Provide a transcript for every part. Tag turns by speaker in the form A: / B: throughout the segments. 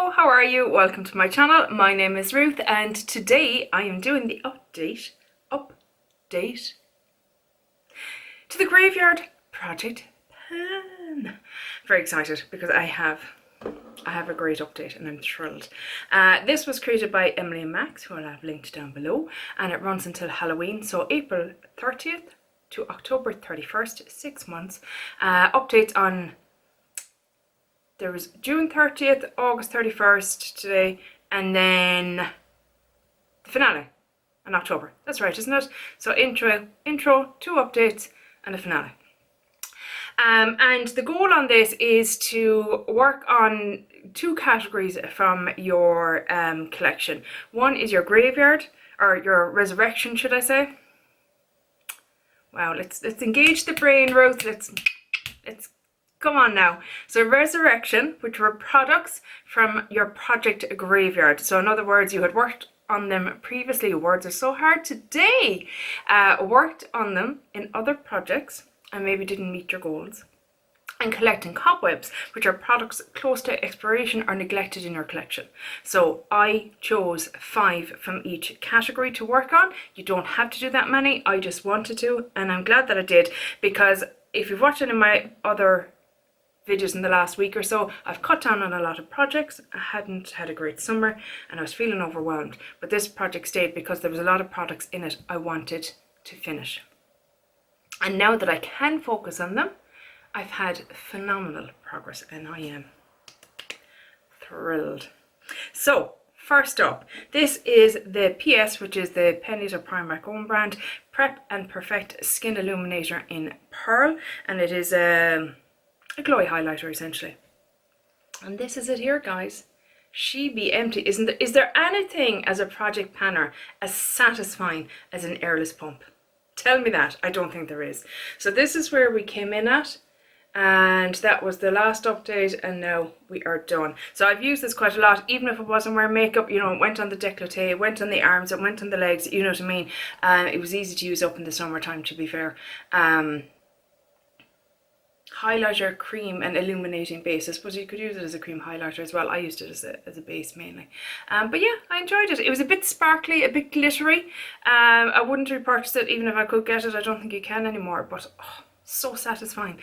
A: Hello, how are you? Welcome to my channel. My name is Ruth and today I am doing the update to the Graveyard Project Pan. Very excited because I have a great update and I'm thrilled. This was created by Emily and Max, who I'll have linked down below, and it runs until Halloween, so April 30th to October 31st, 6 months. Updates on, there was June 30th, August 31st today, and then the finale in October. That's right, isn't it? So intro, 2 updates, and a finale. And the goal on this is to work on 2 categories from your collection. One is your graveyard, or your resurrection, should I say. Wow, let's engage the brain, Ruth. Let's come on now. So resurrection, which were products from your project graveyard. So in other words, you had worked on them previously. Words are so hard today. Worked on them in other projects and maybe didn't meet your goals. And collecting cobwebs, which are products close to expiration or neglected in your collection. So I chose 5 from each category to work on. You don't have to do that many. I just wanted to, and I'm glad that I did, because if you've watched any of my other videos in the last week or so, I've cut down on a lot of projects. I hadn't had a great summer and I was feeling overwhelmed, but this project stayed because there was a lot of products in it I wanted to finish. And now that I can focus on them, I've had phenomenal progress and I am thrilled. So first up, this is the PS, which is the Pennies or Primark own brand, Prep and Perfect Skin Illuminator in Pearl, and it is a glowy highlighter essentially. And this is it here, guys. She be empty, isn't there? Is there anything as a project panner as satisfying as an airless pump? Tell me that. I don't think there is. So this is where we came in at, and that was the last update, and now we are done. So I've used this quite a lot, even if it wasn't wearing makeup. You know, it went on the décolleté, it went on the arms, it went on the legs, you know what I mean. It was easy to use up in the summertime, to be fair. Highlighter, cream and illuminating base. I suppose you could use it as a cream highlighter as well. I used it as a base mainly. But yeah, I enjoyed it. It was a bit sparkly, a bit glittery. I wouldn't repurchase it even if I could get it. I don't think you can anymore, but oh, so satisfying.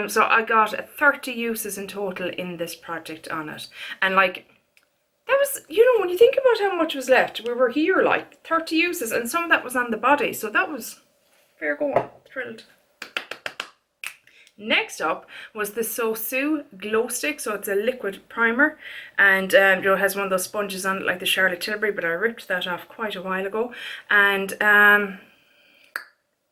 A: So I got 30 uses in total in this project on it. And like, that was, you know, when you think about how much was left, we were here like 30 uses, and some of that was on the body. So that was fair going. Thrilled. Next up was the SoSu Glow Stick. So it's a liquid primer, and you know, it has one of those sponges on it like the Charlotte Tilbury, but I ripped that off quite a while ago. And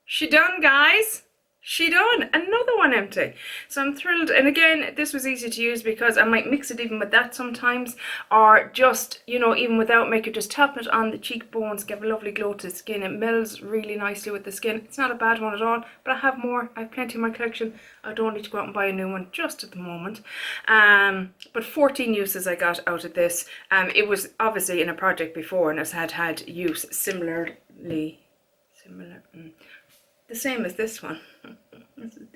A: she done, guys. She done. Another one empty. So I'm thrilled. And again, this was easy to use because I might mix it even with that sometimes, or just, you know, even without makeup, just tap it on the cheekbones, give a lovely glow to the skin. It melds really nicely with the skin. It's not a bad one at all, but I have more. I have plenty in my collection. I don't need to go out and buy a new one just at the moment. But 14 uses I got out of this. It was obviously in a project before, and it's had use the same as this one.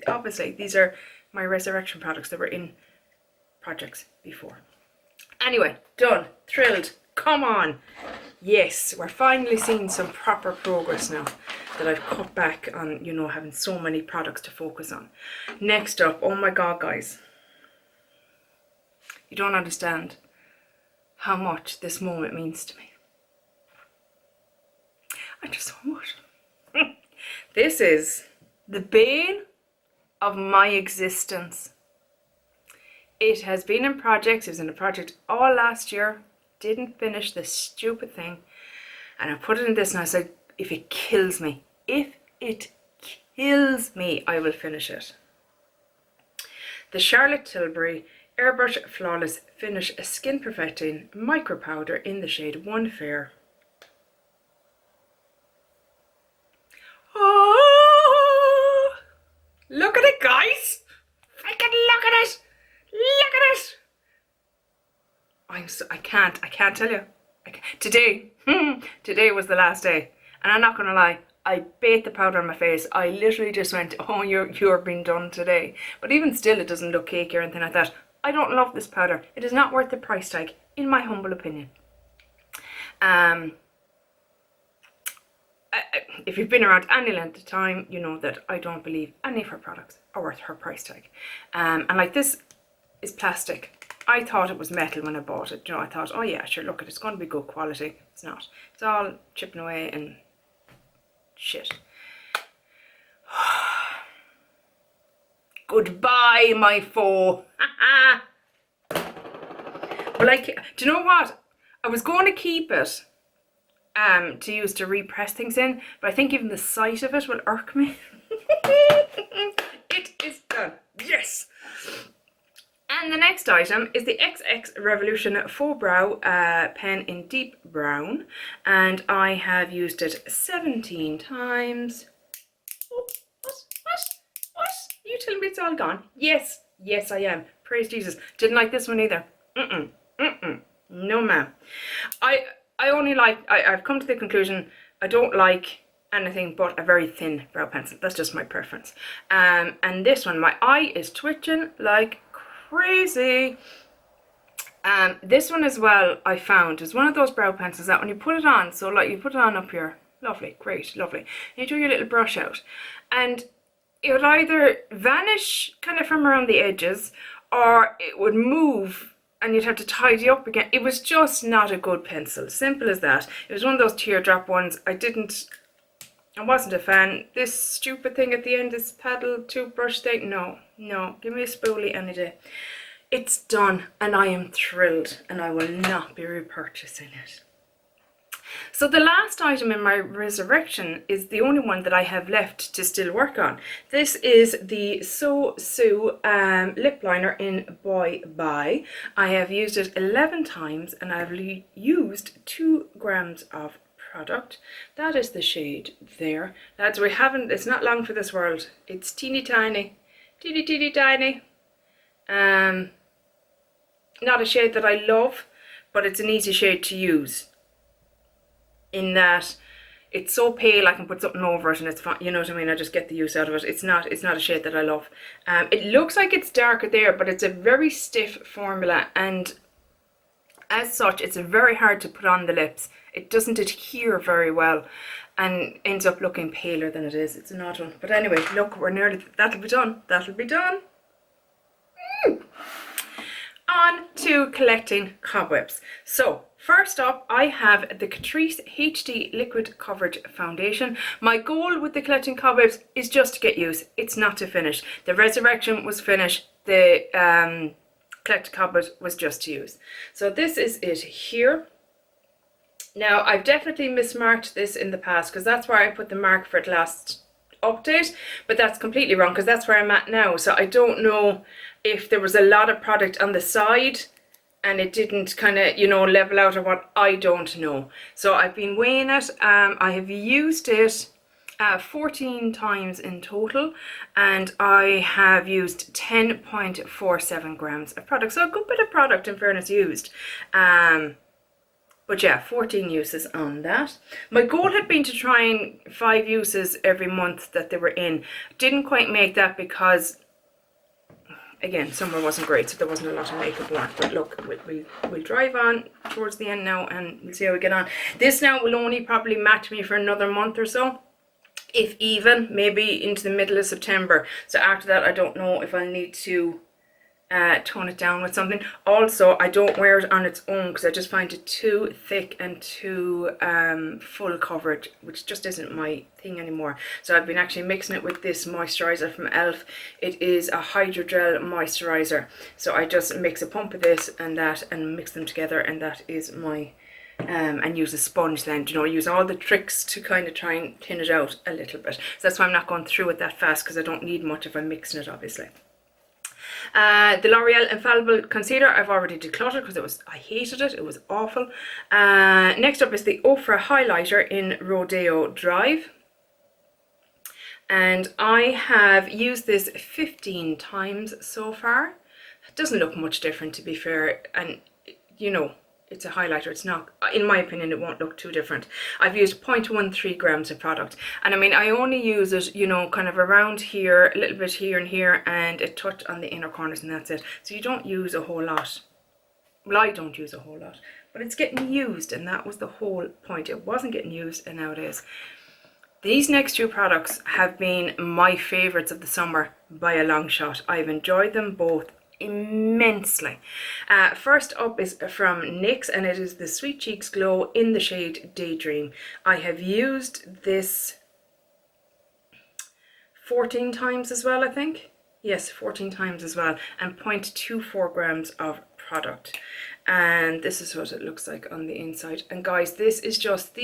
A: Obviously these are my resurrection products that were in projects before. Anyway, done, thrilled, come on. Yes, we're finally seeing some proper progress now that I've cut back on, you know, having so many products to focus on. Next up, oh my god, guys, you don't understand how much this moment means to me. I just so much. This is the bane of my existence. It has been in projects. It was in a project all last year. Didn't finish this stupid thing. And I put it in this, and I said, if it kills me, I will finish it. The Charlotte Tilbury Airbrush Flawless Finish Skin Perfecting Micro Powder in the shade One Fair. Oh, look at it, guys! Freaking look at it! Look at it! I can't tell you. Today was the last day, and I'm not gonna lie, I bait the powder on my face. I literally just went, oh, you're being done today. But even still, it doesn't look cakey or anything like that. I don't love this powder. It is not worth the price tag. in my humble opinion. If you've been around any length of time, you know that I don't believe any of her products are worth her price tag. And like, this is plastic. I thought it was metal when I bought it. You know, I thought, oh yeah, sure, look, it's going to be good quality. It's not. It's all chipping away and shit. Goodbye, my foe. But like, do you know what? I was going to keep it to use to repress things in, but I think even the sight of it will irk me. It is done. Yes. And the next item is the XX Revolution Faux Brow pen in deep brown, and I have used it 17 times. Oh, what? You telling me it's all gone? Yes, I am. Praise Jesus. Didn't like this one either. No ma'am. I only like, I've come to the conclusion, I don't like anything but a very thin brow pencil. That's just my preference. And this one, my eye is twitching like crazy. This one as well, I found, is one of those brow pencils that when you put it on, so like you put it on up here, lovely, great, lovely. And you do your little brush out, and it would either vanish kind of from around the edges, or it would move and you'd have to tidy up again. It was just not a good pencil, simple as that. It was one of those teardrop ones. I wasn't a fan. This stupid thing at the end, this paddle toothbrush thing, no, give me a spoolie any day. It's done and I am thrilled, and I will not be repurchasing it. So the last item in my resurrection is the only one that I have left to still work on. This is the SoSu lip liner in Boy Bye. I have used it 11 times and I've used 2 grams of product. That is the shade there. Lads, it's not long for this world. It's teeny tiny. Not a shade that I love, but it's an easy shade to use, in that it's so pale I can put something over it and it's fine, you know what I mean? I just get the use out of it. It's not a shade that I love. It looks like it's darker there, but it's a very stiff formula, and as such it's very hard to put on the lips. It doesn't adhere very well and ends up looking paler than it is. It's an odd one, but anyway, look, we're nearly, that'll be done. On to collecting cobwebs. So first up, I have the Catrice HD Liquid Coverage Foundation. My goal with the collecting cobwebs is just to get use. It's not to finish. The resurrection was finished. The collected cobwebs was just to use. So this is it here. Now, I've definitely mismarked this in the past, because that's where I put the mark for it last update, but that's completely wrong, because that's where I'm at now. So I don't know if there was a lot of product on the side and it didn't kind of, you know, level out, or what, I don't know. So I've been weighing it. I have used it 14 times in total, and I have used 10.47 grams of product. So a good bit of product, in fairness, used. But yeah, 14 uses on that. My goal had been to try and 5 uses every month that they were in. Didn't quite make that because, again, summer wasn't great, so there wasn't a lot of makeup work. But look, we'll drive on towards the end now and we'll see how we get on. This now will only probably match me for another month or so, if even, maybe into the middle of September. So after that, I don't know if I'll need to tone it down with something. Also, I don't wear it on its own because I just find it too thick and too full coverage, which just isn't my thing anymore. So I've been actually mixing it with this moisturizer from Elf. It is a hydrogel moisturizer. So I just mix a pump of this and that and mix them together, and that is my and use a sponge then, you know, use all the tricks to kind of try and thin it out a little bit. So that's why I'm not going through it that fast, because I don't need much if I'm mixing it, obviously. The L'Oreal Infallible Concealer, I've already decluttered because I hated it. It was awful. Next up is the OFRA Highlighter in Rodeo Drive. And I have used this 15 times so far. It doesn't look much different, to be fair. And, you know, it's a highlighter. It's not, in my opinion, it won't look too different. I've used 0.13 grams of product. And I mean, I only use it, you know, kind of around here, a little bit here and here, and a touch on the inner corners, and that's it. So you don't use a whole lot well, I don't use a whole lot, but it's getting used, and that was the whole point. It wasn't getting used, and now it is. These next two products have been my favourites of the summer by a long shot. I've enjoyed them both immensely. First up is from NYX, and it is the Sweet Cheeks Glow in the shade Daydream. I have used this 14 times as well, I think. Yes, 14 times as well, and 0.24 grams of product. And this is what it looks like on the inside. And guys, this is just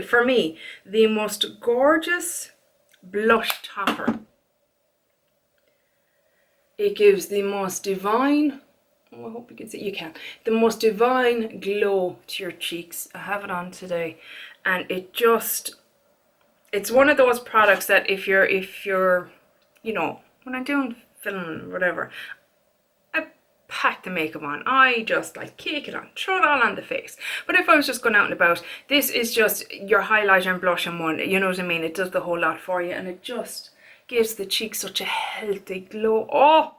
A: for me, the most gorgeous blush topper. It gives the most divine, oh, I hope you can see, you can, the most divine glow to your cheeks. I have it on today, and it just, it's one of those products that if you're, you know, when I'm doing film, whatever, I pack the makeup on. I just like kick it on, throw it all on the face. But if I was just going out and about, this is just your highlighter and blush in one. You know what I mean? It does the whole lot for you, and it just gives the cheeks such a healthy glow. Oh,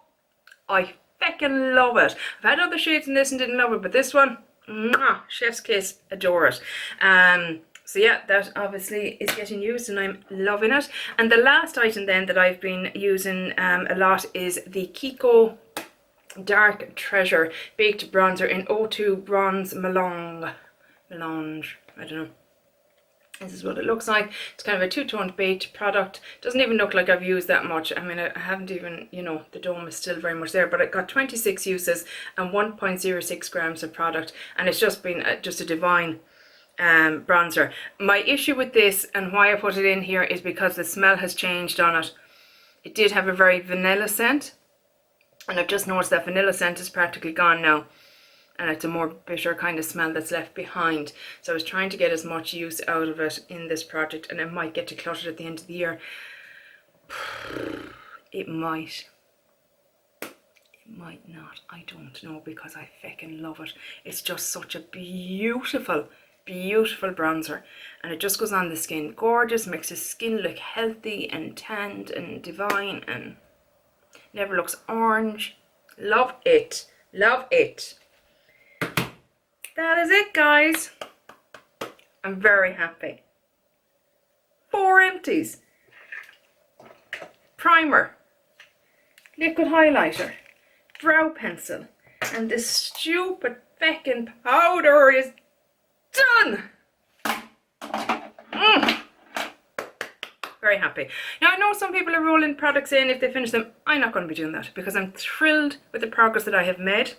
A: I feckin' love it. I've had other shades in this and didn't love it, but this one, mwah, chef's kiss, adore it. So yeah, that obviously is getting used, and I'm loving it. And the last item then that I've been using a lot is the Kiko Dark Treasure Baked Bronzer in O2 Bronze Melange, I don't know. This is what it looks like. It's kind of a two-toned baked product. Doesn't even look like I've used that much. I mean, I haven't even, you know, the dome is still very much there, but it got 26 uses and 1.06 grams of product, and it's just been just a divine bronzer. My issue with this and why I put it in here is because the smell has changed on it. It did have a very vanilla scent, and I've just noticed that vanilla scent is practically gone now, and it's a more bitter kind of smell that's left behind. So I was trying to get as much use out of it in this project, and it might get decluttered at the end of the year. It might not, I don't know, because I feckin' love it. It's just such a beautiful bronzer, and it just goes on the skin gorgeous, makes the skin look healthy and tanned and divine, and never looks orange. Love it, love it. That is it, guys. I'm very happy. 4 empties. Primer, liquid highlighter, brow pencil, and this stupid feckin' powder is done. Very happy. Now, I know some people are rolling products in if they finish them. I'm not going to be doing that because I'm thrilled with the progress that I have made.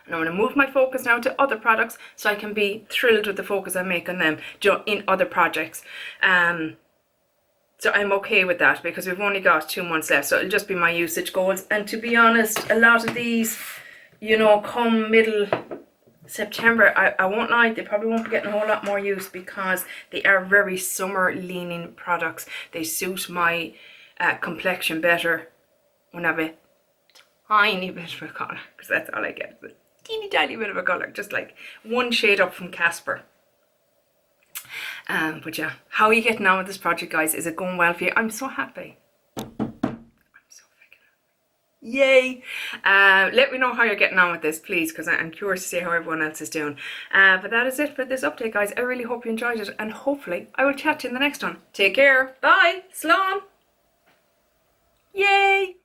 A: And I'm going to move my focus now to other products so I can be thrilled with the focus I make on them in other projects. So I'm okay with that because we've only got 2 months left. So it'll just be my usage goals. And to be honest, a lot of these, you know, come middle September, I won't lie, they probably won't be getting a whole lot more use because they are very summer leaning products. They suit my complexion better when I have a tiny bit of a colour, because that's all I get. Teeny tiny bit of a colour, just like 1 shade up from Casper. But yeah, how are you getting on with this project, guys? Is it going well for you? I'm so happy. I'm so freaking happy. Yay! Let me know how you're getting on with this, please, because I'm curious to see how everyone else is doing. But that is it for this update, guys. I really hope you enjoyed it, and hopefully I will chat to you in the next one. Take care. Bye. Slán. Yay!